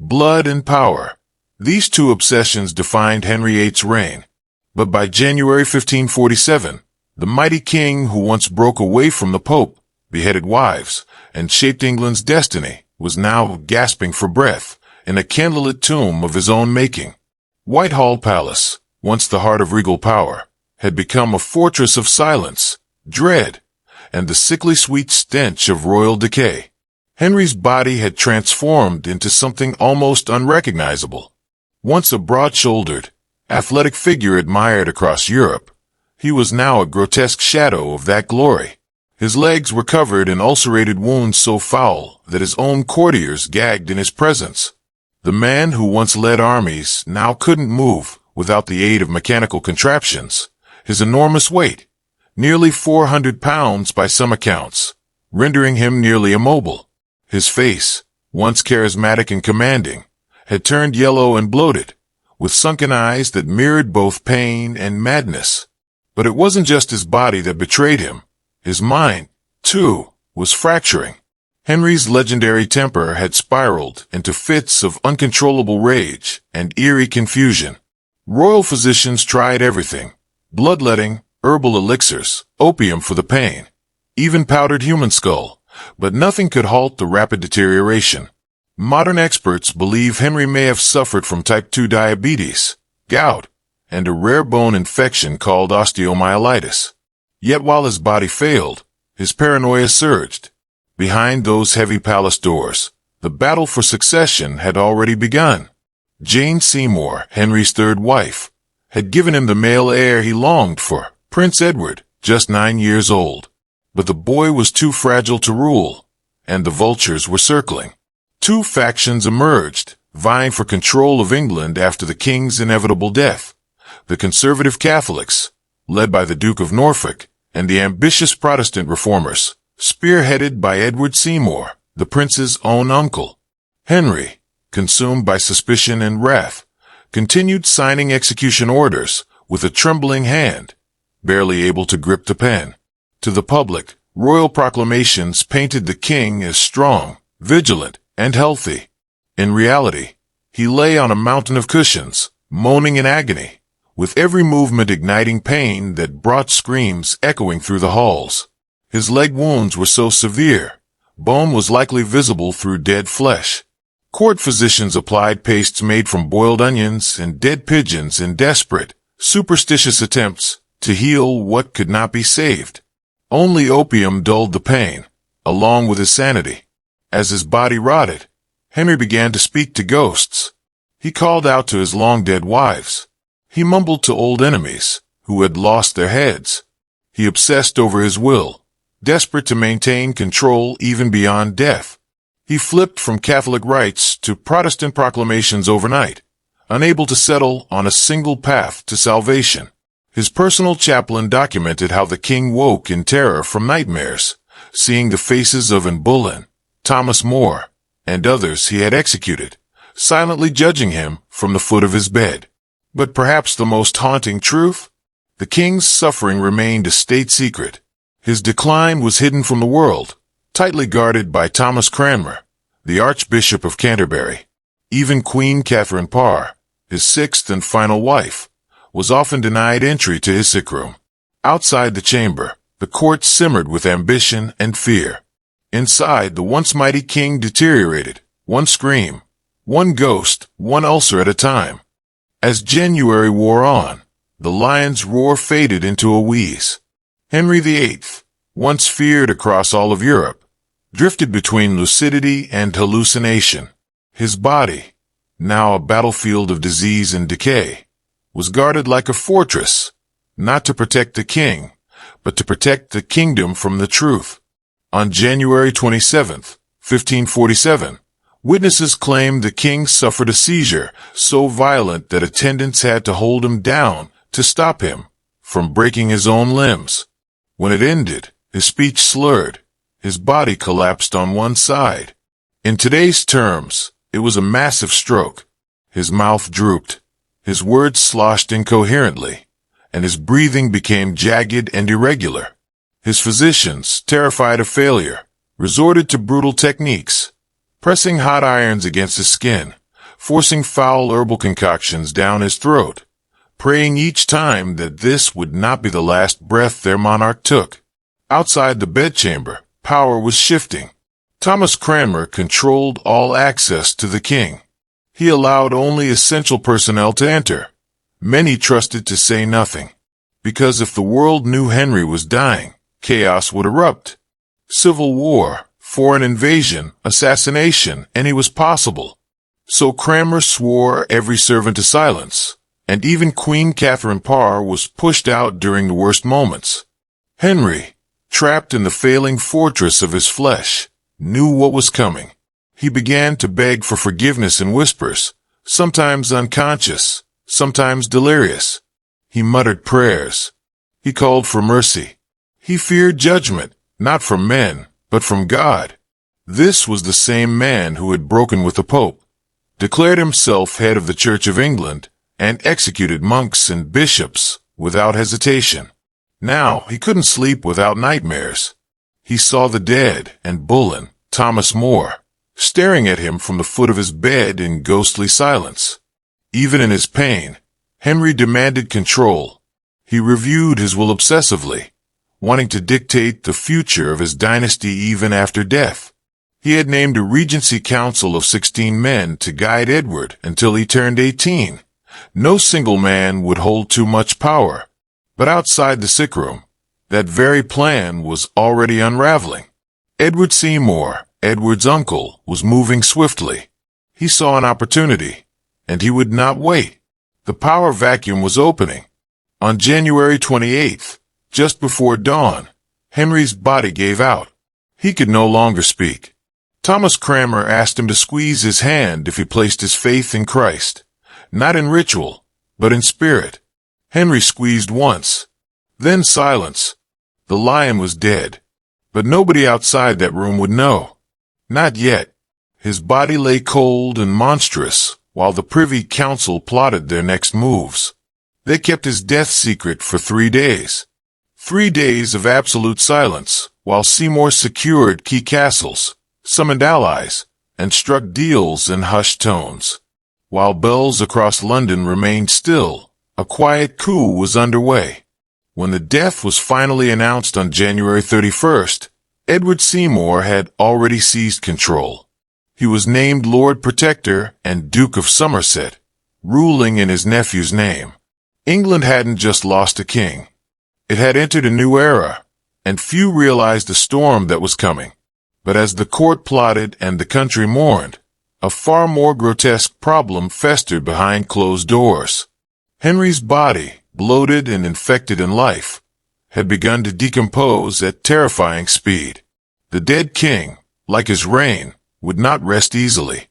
blood and power. These two obsessions defined Henry VIII's reign. But by January 1547, the mighty king who once broke away from the Pope, beheaded wives, and shaped England's destiny, was now gasping for breath in a candlelit tomb of his own making. Whitehall Palace, once the heart of regal power, had become a fortress of silence, dread, and the sickly sweet stench of royal decay. Henry's body had transformed into something almost unrecognizable. Once a broad-shouldered, athletic figure admired across Europe, he was now a grotesque shadow of that glory. His legs were covered in ulcerated wounds so foul that his own courtiers gagged in his presence. The man who once led armies now couldn't move without the aid of mechanical contraptions. His enormous weight, nearly 400 pounds by some accounts, rendering him nearly immobile. His face, once charismatic and commanding, had turned yellow and bloated, with sunken eyes that mirrored both pain and madness. But it wasn't just his body that betrayed him. His mind, too, was fracturing. Henry's legendary temper had spiraled into fits of uncontrollable rage and eerie confusion. Royal physicians tried everything: bloodletting, herbal elixirs, opium for the pain, even powdered human skull, but nothing could halt the rapid deterioration. Modern experts believe Henry may have suffered from type 2 diabetes, gout, and a rare bone infection called osteomyelitis. Yet while his body failed, his paranoia surged. Behind those heavy palace doors, the battle for succession had already begun. Jane Seymour, Henry's third wife, had given him the male heir he longed for, Prince Edward, just 9 years old. But the boy was too fragile to rule, and the vultures were circling. Two factions emerged, vying for control of England after the king's inevitable death: the conservative Catholics, led by the Duke of Norfolk, and the ambitious Protestant reformers, spearheaded by Edward Seymour, the prince's own uncle. Henry, consumed by suspicion and wrath, continued signing execution orders with a trembling hand, barely able to grip the pen. To the public, royal proclamations painted the king as strong, vigilant, and healthy. In reality, he lay on a mountain of cushions, moaning in agony, with every movement igniting pain that brought screams echoing through the halls. His leg wounds were so severe, bone was likely visible through dead flesh. Court physicians applied pastes made from boiled onions and dead pigeons in desperate, superstitious attempts to heal what could not be saved. Only opium dulled the pain, along with his sanity. As his body rotted, Henry began to speak to ghosts. He called out to his long-dead wives. He mumbled to old enemies who had lost their heads. He obsessed over his will, desperate to maintain control even beyond death. He flipped from Catholic rites to Protestant proclamations overnight, unable to settle on a single path to salvation. His personal chaplain documented how the king woke in terror from nightmares, seeing the faces of Anne Boleyn, Thomas More, and others he had executed, silently judging him from the foot of his bed. But perhaps the most haunting truth? The king's suffering remained a state secret. His decline was hidden from the world, tightly guarded by Thomas Cranmer, the Archbishop of Canterbury. Even Queen Catherine Parr, his sixth and final wife, was often denied entry to his sick room. Outside the chamber, the court simmered with ambition and fear. Inside, the once mighty king deteriorated, one scream, one ghost, one ulcer at a time. As January wore on, the lion's roar faded into a wheeze. Henry VIII, once feared across all of Europe, drifted between lucidity and hallucination. His body, now a battlefield of disease and decay, was guarded like a fortress, not to protect the king, but to protect the kingdom from the truth. On January 27th, 1547, witnesses claimed the king suffered a seizure so violent that attendants had to hold him down to stop him from breaking his own limbs. When it ended, his speech slurred, his body collapsed on one side. In today's terms, it was a massive stroke. His mouth drooped, his words sloshed incoherently, and his breathing became jagged and irregular. His physicians, terrified of failure, resorted to brutal techniques, pressing hot irons against his skin forcing foul herbal concoctions down his throat, praying each time that this would not be the last breath their monarch took. Outside the bedchamber, power was shifting. Thomas Cranmer controlled all access to the king. He allowed only essential personnel to enter. Many trusted to say nothing, because if the world knew Henry was dying, chaos would erupt. Civil war, foreign invasion, assassination, any was possible. So Cranmer swore every servant to silence, and even Queen Catherine Parr was pushed out during the worst moments. Henry, trapped in the failing fortress of his flesh, knew what was coming. He began to beg for forgiveness in whispers, sometimes unconscious, sometimes delirious. He muttered prayers. He called for mercy. He feared judgment, not from men, but from God. This was the same man who had broken with the Pope, declared himself head of the Church of England, and executed monks and bishops without hesitation. Now he couldn't sleep without nightmares. He saw the dead and Bullen, Thomas More, staring at him from the foot of his bed in ghostly silence. Even in his pain, Henry demanded control. He reviewed his will obsessively, wanting to dictate the future of his dynasty even after death. He had named a regency council of 16 men to guide Edward until he turned 18. No single man would hold too much power. But outside the sick room, that very plan was already unraveling. Edward Seymour, Edward's uncle, was moving swiftly. He saw an opportunity, and he would not wait. The power vacuum was opening. On January 28th, just before dawn, Henry's body gave out. He could no longer speak. Thomas Cranmer asked him to squeeze his hand if he placed his faith in Christ, not in ritual, but in spirit. Henry squeezed once. Then silence. The lion was dead. But nobody outside that room would know. Not yet. His body lay cold and monstrous, while the Privy Council plotted their next moves. They kept his death secret for 3 days. 3 days of absolute silence, while Seymour secured key castles, summoned allies, and struck deals in hushed tones. While bells across London remained still, a quiet coup was underway. When the death was finally announced on January 31st, Edward Seymour had already seized control. He was named Lord Protector and Duke of Somerset, ruling in his nephew's name. England hadn't just lost a king. It had entered a new era, and few realized the storm that was coming. But as the court plotted and the country mourned, a far more grotesque problem festered behind closed doors. Henry's body, bloated and infected in life, had begun to decompose at terrifying speed. The dead king, like his reign, would not rest easily.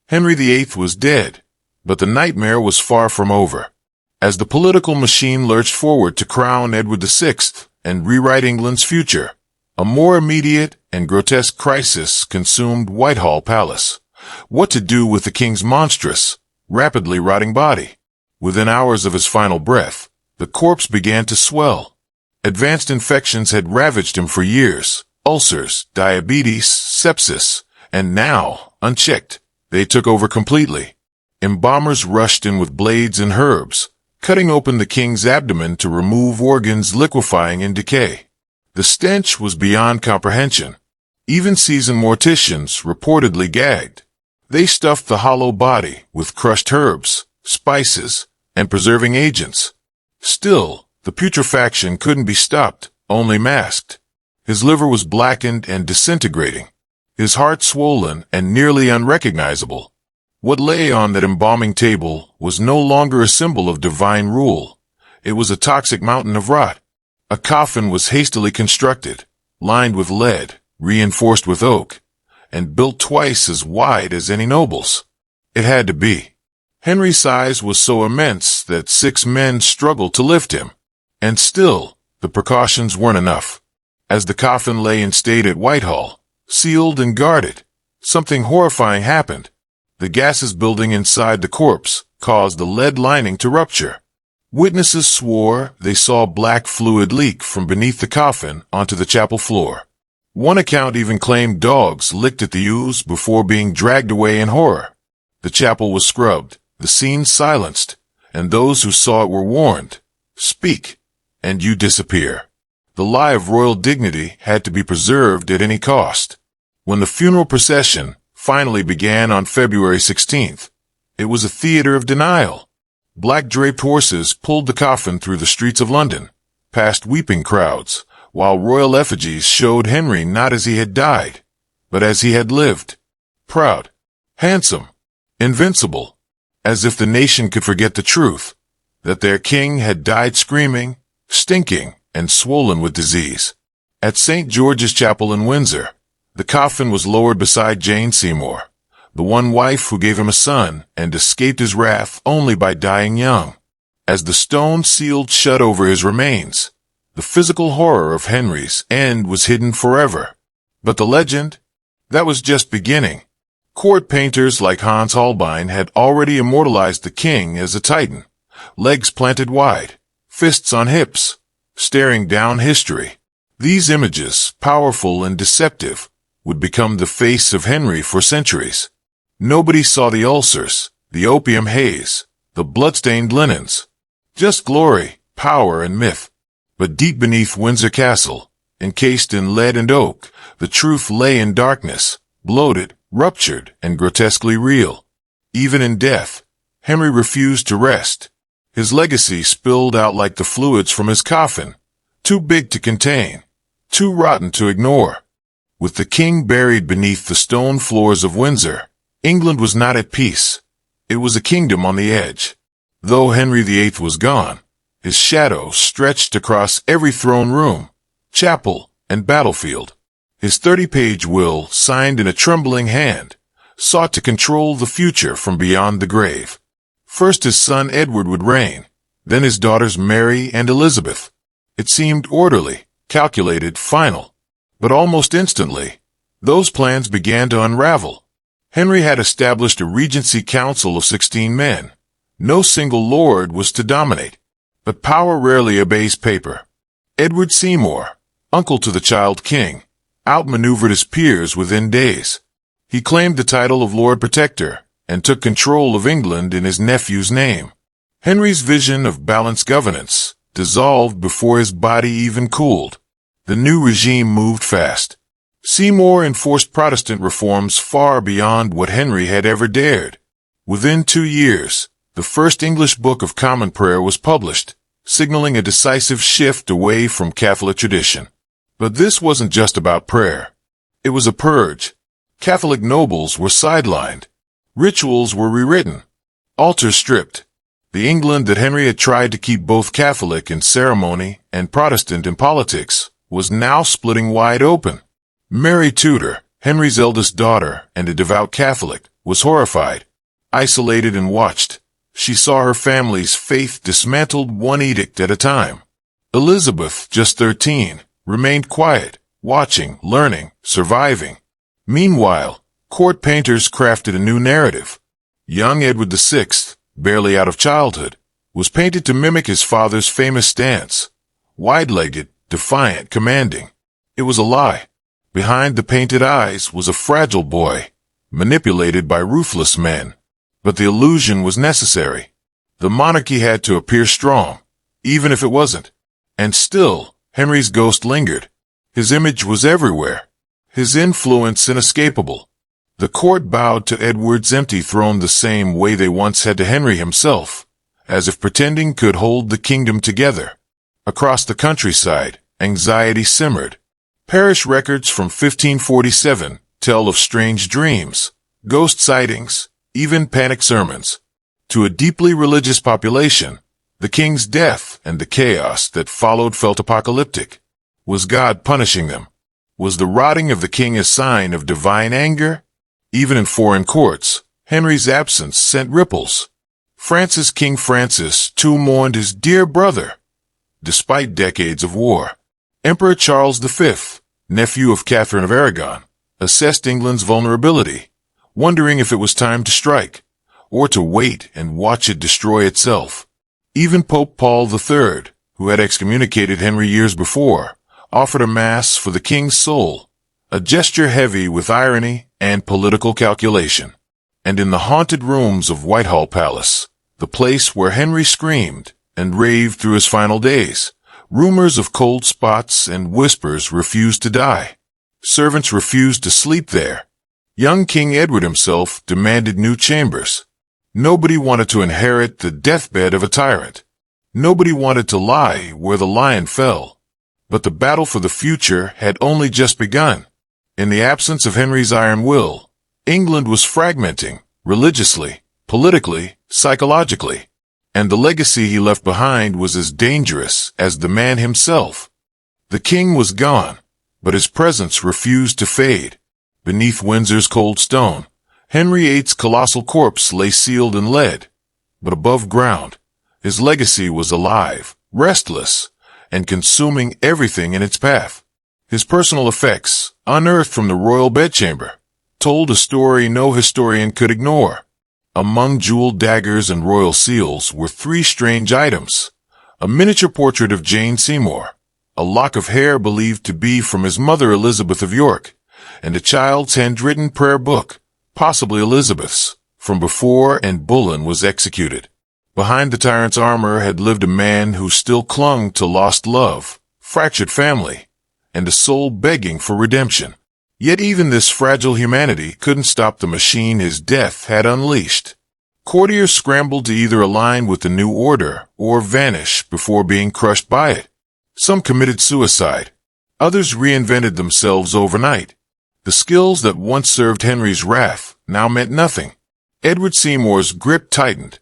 Henry VIII was dead, but the nightmare was far from over. As the political machine lurched forward to crown Edward VI and rewrite England's future, a more immediate and grotesque crisis consumed Whitehall Palace. What to do with the king's monstrous, rapidly rotting body? Within hours of his final breath, the corpse began to swell. Advanced infections had ravaged him for years. Ulcers, diabetes, sepsis, and now, unchecked, they took over completely. Embalmers rushed in with blades and herbs, cutting open the king's abdomen to remove organs liquefying in decay. The stench was beyond comprehension. Even seasoned morticians reportedly gagged. They stuffed the hollow body with crushed herbs, spices, and preserving agents. Still, the putrefaction couldn't be stopped, only masked. His liver was blackened and disintegrating, his heart swollen and nearly unrecognizable. What lay on that embalming table was no longer a symbol of divine rule. It was a toxic mountain of rot. A coffin was hastily constructed, lined with lead, reinforced with oak, and built twice as wide as any noble's. It had to be. Henry's size was so immense that 6 men struggled to lift him. And still, the precautions weren't enough. As the coffin lay in state at Whitehall, sealed and guarded, something horrifying happened. The gases building inside the corpse caused the lead lining to rupture. Witnesses swore they saw black fluid leak from beneath the coffin onto the chapel floor. One account even claimed dogs licked at the ooze before being dragged away in horror. The chapel was scrubbed, the scene silenced, and those who saw it were warned. Speak, and you disappear. The lie of royal dignity had to be preserved at any cost. When the funeral procession finally began on February 16th, it was a theater of denial. Black draped horses pulled the coffin through the streets of London, past weeping crowds, while royal effigies showed Henry not as he had died, but as he had lived. Proud, handsome, invincible, as if the nation could forget the truth, that their king had died screaming, stinking, and swollen with disease. At St. George's Chapel in Windsor, the coffin was lowered beside Jane Seymour, the one wife who gave him a son and escaped his wrath only by dying young. As the stone sealed shut over his remains, the physical horror of Henry's end was hidden forever. But the legend? That was just beginning. Court painters like Hans Holbein had already immortalized the king as a titan, legs planted wide, fists on hips, staring down history. These images, powerful and deceptive, would become the face of Henry for centuries. Nobody saw the ulcers, the opium haze, the blood-stained linens. Just glory, power, and myth. But deep beneath Windsor Castle, encased in lead and oak, the truth lay in darkness, bloated, ruptured, and grotesquely real. Even in death, Henry refused to rest. His legacy spilled out like the fluids from his coffin, too big to contain, too rotten to ignore. With the king buried beneath the stone floors of Windsor, England was not at peace. It was a kingdom on the edge. Though Henry VIII was gone, his shadow stretched across every throne room, chapel, and battlefield. His 30-page will, signed in a trembling hand, sought to control the future from beyond the grave. First his son Edward would reign, then his daughters Mary and Elizabeth. It seemed orderly, calculated, final. But almost instantly, those plans began to unravel. Henry had established a regency council of 16 men. No single lord was to dominate. But power rarely obeys paper. Edward Seymour, uncle to the child king, outmaneuvered his peers within days. He claimed the title of Lord Protector and took control of England in his nephew's name. Henry's vision of balanced governance dissolved before his body even cooled. The new regime moved fast. Seymour enforced Protestant reforms far beyond what Henry had ever dared. Within 2 years, the first English Book of Common Prayer was published, signaling a decisive shift away from Catholic tradition. But this wasn't just about prayer. It was a purge. Catholic nobles were sidelined. Rituals were rewritten. Altars stripped. The England that Henry had tried to keep both Catholic in ceremony and Protestant in politics was now splitting wide open. Mary Tudor, Henry's eldest daughter and a devout Catholic, was horrified. Isolated and watched, she saw her family's faith dismantled one edict at a time. Elizabeth, just 13, remained quiet, watching, learning, surviving. Meanwhile, court painters crafted a new narrative. Young Edward VI, barely out of childhood, was painted to mimic his father's famous stance. Wide-legged, defiant, commanding. It was a lie. Behind the painted eyes was a fragile boy, manipulated by ruthless men. But the illusion was necessary. The monarchy had to appear strong, even if it wasn't. And still, Henry's ghost lingered. His image was everywhere. His influence inescapable. The court bowed to Edward's empty throne the same way they once had to Henry himself, as if pretending could hold the kingdom together. Across the countryside, anxiety simmered. Parish records from 1547 tell of strange dreams, ghost sightings, even panic sermons. To a deeply religious population, the king's death and the chaos that followed felt apocalyptic. Was God punishing them? Was the rotting of the king a sign of divine anger? Even in foreign courts, Henry's absence sent ripples. King Francis too mourned his dear brother. Despite decades of war, Emperor Charles V, nephew of Catherine of Aragon, assessed England's vulnerability, wondering if it was time to strike, or to wait and watch it destroy itself. Even Pope Paul III, who had excommunicated Henry years before, offered a mass for the king's soul, a gesture heavy with irony and political calculation. And in the haunted rooms of Whitehall Palace, the place where Henry screamed and raved through his final days, rumors of cold spots and whispers refused to die. Servants refused to sleep there. Young King Edward himself demanded new chambers. Nobody wanted to inherit the deathbed of a tyrant. Nobody wanted to lie where the lion fell. But the battle for the future had only just begun. In the absence of Henry's iron will, England was fragmenting, religiously, politically, psychologically. And the legacy he left behind was as dangerous as the man himself. The king was gone, but his presence refused to fade. Beneath Windsor's cold stone, Henry VIII's colossal corpse lay sealed in lead. But above ground, his legacy was alive, restless, and consuming everything in its path. His personal effects, unearthed from the royal bedchamber, told a story no historian could ignore. Among jeweled daggers and royal seals were 3 strange items: a miniature portrait of Jane Seymour, a lock of hair believed to be from his mother Elizabeth of York, and a child's handwritten prayer book, possibly Elizabeth's, from before Anne Boleyn was executed. Behind the tyrant's armor had lived a man who still clung to lost love, fractured family, and a soul begging for redemption. Yet even this fragile humanity couldn't stop the machine his death had unleashed. Courtiers scrambled to either align with the new order or vanish before being crushed by it. Some committed suicide. Others reinvented themselves overnight. The skills that once served Henry's wrath now meant nothing. Edward Seymour's grip tightened.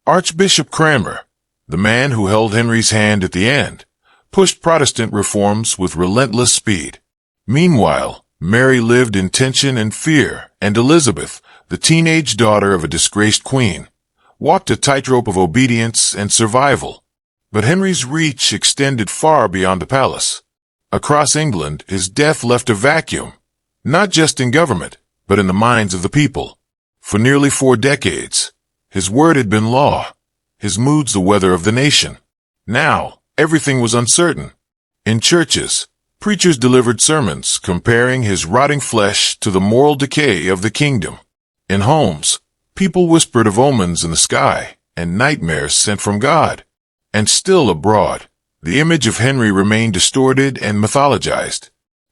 Archbishop Cranmer, the man who held Henry's hand at the end, pushed Protestant reforms with relentless speed. Meanwhile, Mary lived in tension and fear, and Elizabeth, the teenage daughter of a disgraced queen, walked a tightrope of obedience and survival. But Henry's reach extended far beyond the palace. Across England, his death left a vacuum, not just in government, but in the minds of the people. For nearly 4 decades, his word had been law, his moods the weather of the nation. Now, everything was uncertain. In churches, preachers delivered sermons comparing his rotting flesh to the moral decay of the kingdom. In homes, people whispered of omens in the sky and nightmares sent from God. And still abroad, the image of Henry remained distorted and mythologized.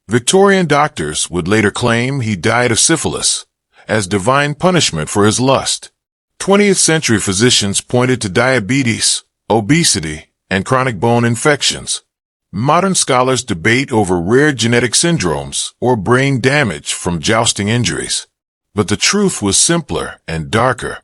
Victorian doctors would later claim he died of syphilis, as divine punishment for his lust. 20th century physicians pointed to diabetes, obesity, and chronic bone infections. Modern scholars debate over rare genetic syndromes or brain damage from jousting injuries. But the truth was simpler and darker.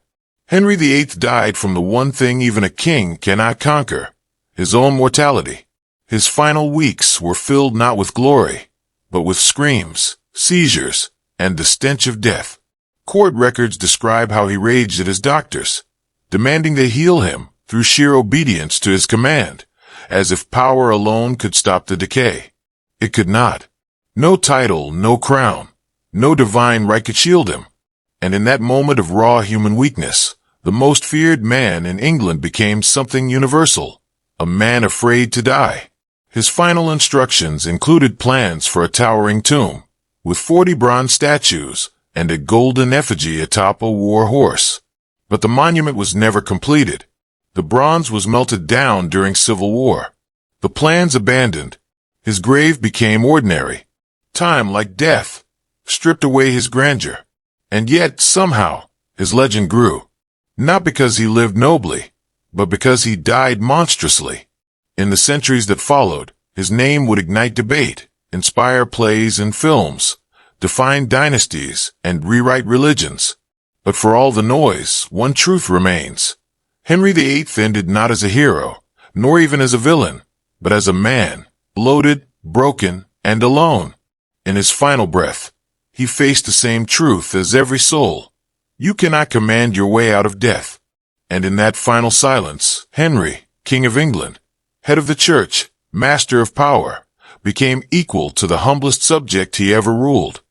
Henry VIII died from the one thing even a king cannot conquer, his own mortality. His final weeks were filled not with glory, but with screams, seizures, and the stench of death. Court records describe how he raged at his doctors, demanding they heal him through sheer obedience to his command, as if power alone could stop the decay. It could not. No title, no crown, no divine right could shield him. And in that moment of raw human weakness, the most feared man in England became something universal, a man afraid to die. His final instructions included plans for a towering tomb, with 40 bronze statues and a golden effigy atop a war horse. But the monument was never completed. The bronze was melted down during civil war. The plans abandoned. His grave became ordinary. Time, like death, stripped away his grandeur. And yet, somehow, his legend grew. Not because he lived nobly, but because he died monstrously. In the centuries that followed, his name would ignite debate, inspire plays and films, define dynasties, and rewrite religions. But for all the noise, one truth remains. Henry VIII ended not as a hero, nor even as a villain, but as a man, bloated, broken, and alone. In his final breath, he faced the same truth as every soul. You cannot command your way out of death. And in that final silence, Henry, King of England, head of the church, master of power, became equal to the humblest subject he ever ruled.